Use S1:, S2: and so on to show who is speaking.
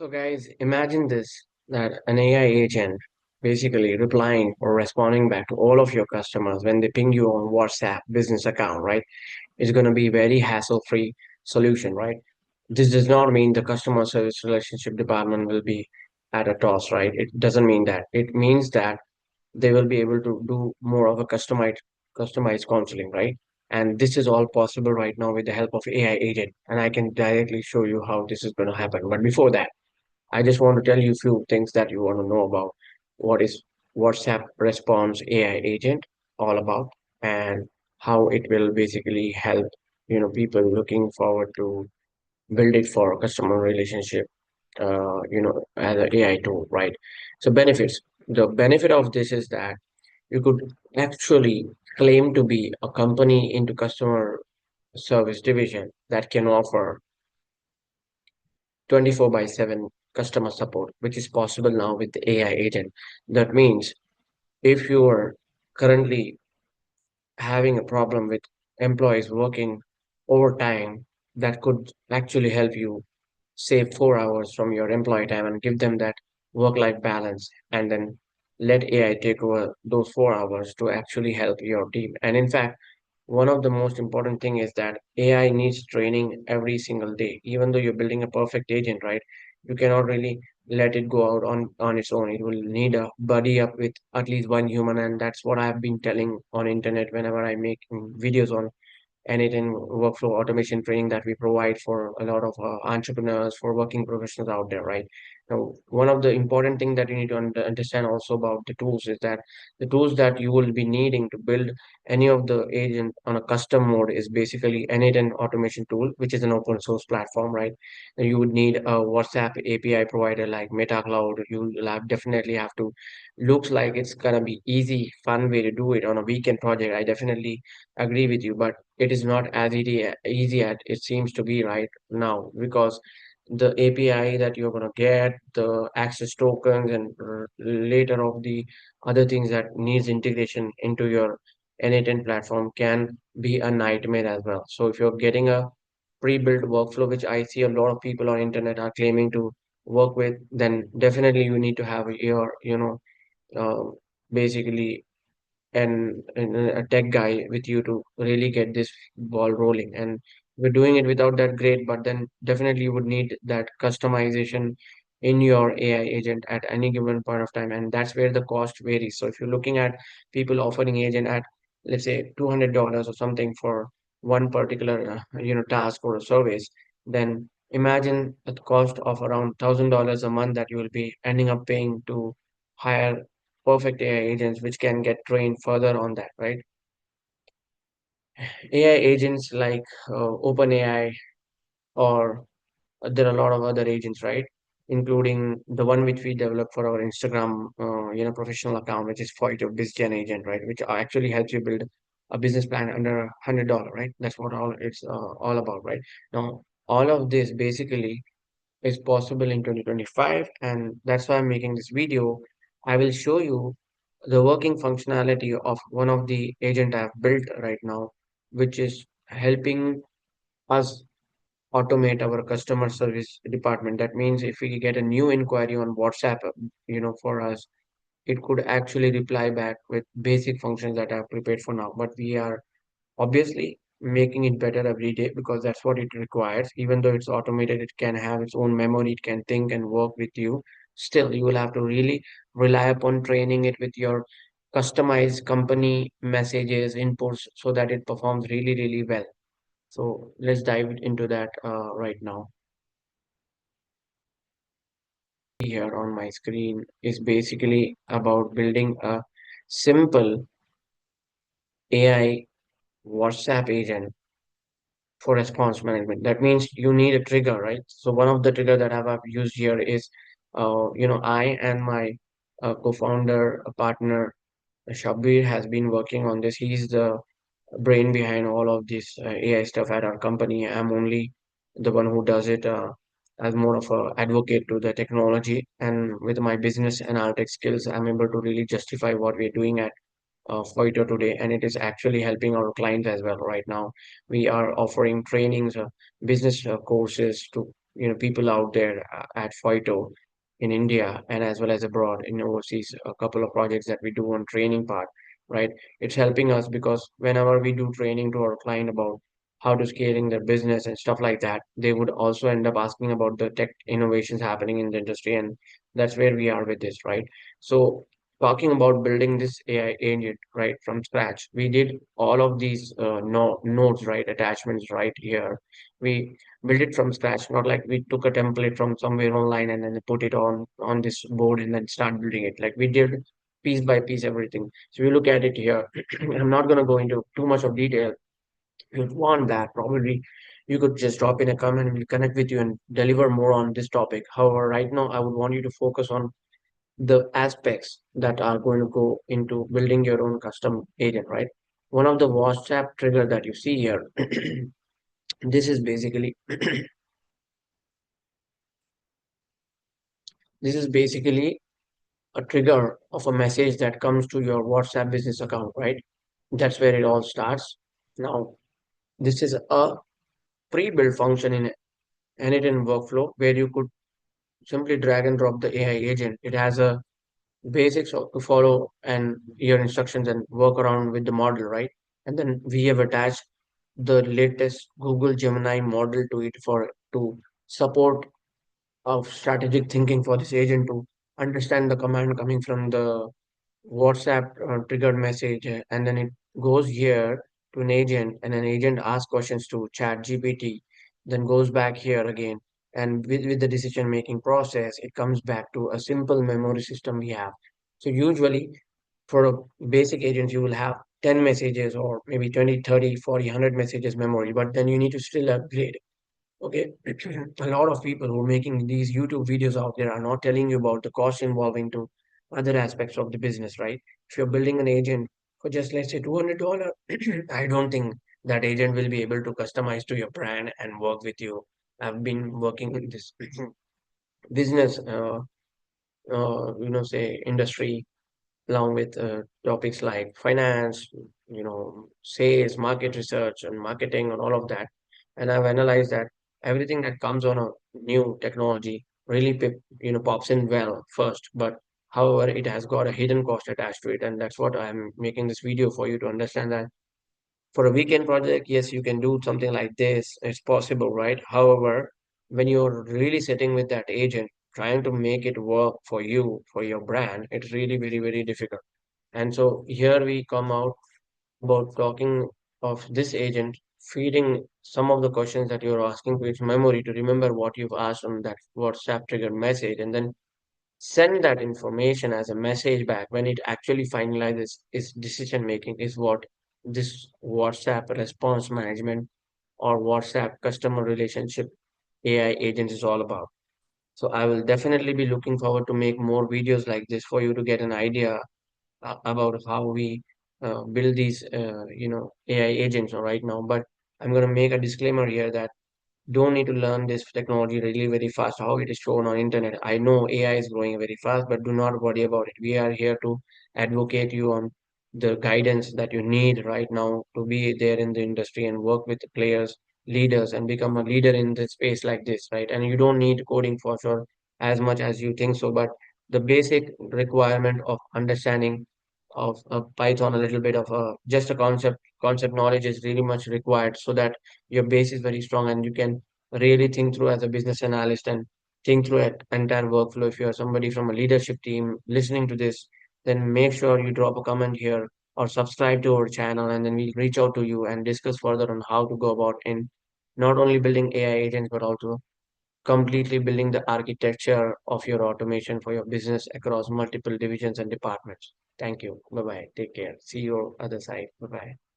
S1: So, guys, imagine this that an AI agent basically replying or responding back to all of your customers when they ping you on WhatsApp business account, right? It's going to be very hassle-free solution, right? This does not mean the customer service relationship department will be at a toss, right? It doesn't mean that. It means that they will be able to do more of a customized counseling, right? And this is all possible right now with the help of AI agent, and I can directly show you how this is going to happen. But before that, I just want to tell you a few things that you want to know about what is WhatsApp Response AI agent all about and how it will basically help, people looking forward to build it for customer relationship, as an AI tool, right? So benefits. The benefit of this is that you could actually claim to be a company into customer service division that can offer 24 by 7 customer support, which is possible now with the AI agent. That means if you are currently having a problem with employees working overtime, that could actually help you save 4 hours from your employee time and give them that work-life balance, and then let AI take over those 4 hours to actually help your team. And in fact, one of the most important thing is that AI needs training every single day. Even though you're building a perfect agent, right? You cannot really let it go out on its own. It will need a buddy up with at least one human, and that's what I've been telling on internet whenever I make videos on and it in workflow automation training that we provide for a lot of entrepreneurs, for working professionals out there, right? Now, one of the important thing that you need to understand also about the tools is that the tools that you will be needing to build any of the agent on a custom mode is basically N8N automation tool, which is an open source platform, right? And you would need a WhatsApp API provider like Meta Cloud. You'll definitely have to. Looks like it's gonna be easy, fun way to do it on a weekend project. I definitely agree with you, but it is not as easy as it seems to be right now because the API that you're going to get, the access tokens, and later of the other things that needs integration into your N8N platform can be a nightmare as well. So if you're getting a pre-built workflow, which I see a lot of people on internet are claiming to work with, then definitely you need to have your, uh, basically and a tech guy with you to really get this ball rolling. And we're doing it without that great, but then definitely you would need that customization in your AI agent at any given point of time, and that's where the cost varies. So if you're looking at people offering agent at, let's say, $200 or something for one particular task or a service, then imagine a cost of around $1,000 a month that you will be ending up paying to hire perfect AI agents which can get trained further on that, right? AI agents like OpenAI, or there are a lot of other agents, right? Including the one which we developed for our Instagram, professional account, which is Foito BizGen agent, right? Which actually helps you build a business plan under $100, right? That's what all it's all about, right? Now, all of this basically is possible in 2025, and that's why I'm making this video. I will show you the working functionality of one of the agent I've built right now, which is helping us automate our customer service department. That means if we get a new inquiry on WhatsApp, for us, it could actually reply back with basic functions that I've prepared for now. But we are obviously making it better every day because that's what it requires. Even though it's automated, it can have its own memory, it can think and work with you. Still, you will have to really rely upon training it with your customized company messages, inputs, so that it performs really, really well. So let's dive into that right now. Here on my screen is basically about building a simple AI WhatsApp agent for response management. That means you need a trigger, right? So one of the trigger that I've used here is, I and my co-founder, a partner, Shabir, has been working on this. He's the brain behind all of this AI stuff at our company. I'm only the one who does it as more of a advocate to the technology. And with my business and our tech skills, I'm able to really justify what we're doing at Fighter today, and it is actually helping our clients as well. Right now, we are offering trainings, business courses to people out there at Foito in India and as well as abroad in overseas, a couple of projects that we do on training part, right? It's helping us because whenever we do training to our client about how to scaling their business and stuff like that, they would also end up asking about the tech innovations happening in the industry, and that's where we are with this, right? So talking about building this AI agent right from scratch, we did all of these no nodes, right, attachments right here. We built it from scratch, not like we took a template from somewhere online and then put it on this board and then start building it. Like we did piece by piece everything. So we look at it here. I'm not going to go into too much of detail. If you want that, probably you could just drop in a comment and we'll connect with you and deliver more on this topic. However, right now I would want you to focus on the aspects that are going to go into building your own custom agent, right? One of the WhatsApp trigger that you see here, this is basically this is basically a trigger of a message that comes to your WhatsApp business account, right? That's where it all starts. Now, this is a pre-built function in anything workflow where you could simply drag and drop the AI agent. It has a basics to follow and your instructions and work around with the model, right? And then we have attached the latest Google Gemini model to it for to support of strategic thinking for this agent to understand the command coming from the WhatsApp triggered message, and then it goes here to an agent, and an agent asks questions to Chat GPT, then goes back here again, and with the decision making process, it comes back to a simple memory system we have. So usually for a basic agent, you will have 10 messages or maybe 20, 30, 40, 100 messages memory, but then you need to still upgrade. Okay, a lot of people who are making these YouTube videos out there are not telling you about the cost involving to other aspects of the business, right? If you're building an agent for just let's say $200, I don't think that agent will be able to customize to your brand and work with you. I've been working in this business, say industry along with topics like finance, sales, market research, and marketing, and all of that. And I've analyzed that everything that comes on a new technology really, pops in well first, but however, it has got a hidden cost attached to it, and that's what I'm making this video for you to understand that for a weekend project, yes, you can do something like this. It's possible, right? However, when you're really sitting with that agent, trying to make it work for you, for your brand, it's really very, very difficult. And so here we come out about talking of this agent feeding some of the questions that you're asking to its memory to remember what you've asked on that WhatsApp triggered message, and then send that information as a message back when it actually finalizes its decision making is what this WhatsApp response management or WhatsApp customer relationship AI agent is all about. So I will definitely be looking forward to make more videos like this for you to get an idea about how we build these, AI agents right now. But I'm going to make a disclaimer here that don't need to learn this technology really very fast, how it is shown on internet. I know AI is growing very fast, but do not worry about it. We are here to advocate you on the guidance that you need right now to be there in the industry and work with the players, leaders, and become a leader in the space like this, right? And you don't need coding for sure as much as you think so, but the basic requirement of understanding of Python, a little bit of just a concept knowledge is really much required so that your base is very strong and you can really think through as a business analyst and think through an entire workflow. If you are somebody from a leadership team listening to this, then make sure you drop a comment here or subscribe to our channel, and then we'll reach out to you and discuss further on how to go about in not only building AI agents, but also completely building the architecture of your automation for your business across multiple divisions and departments. Thank you. Bye bye. Take care. See you other side. Bye bye.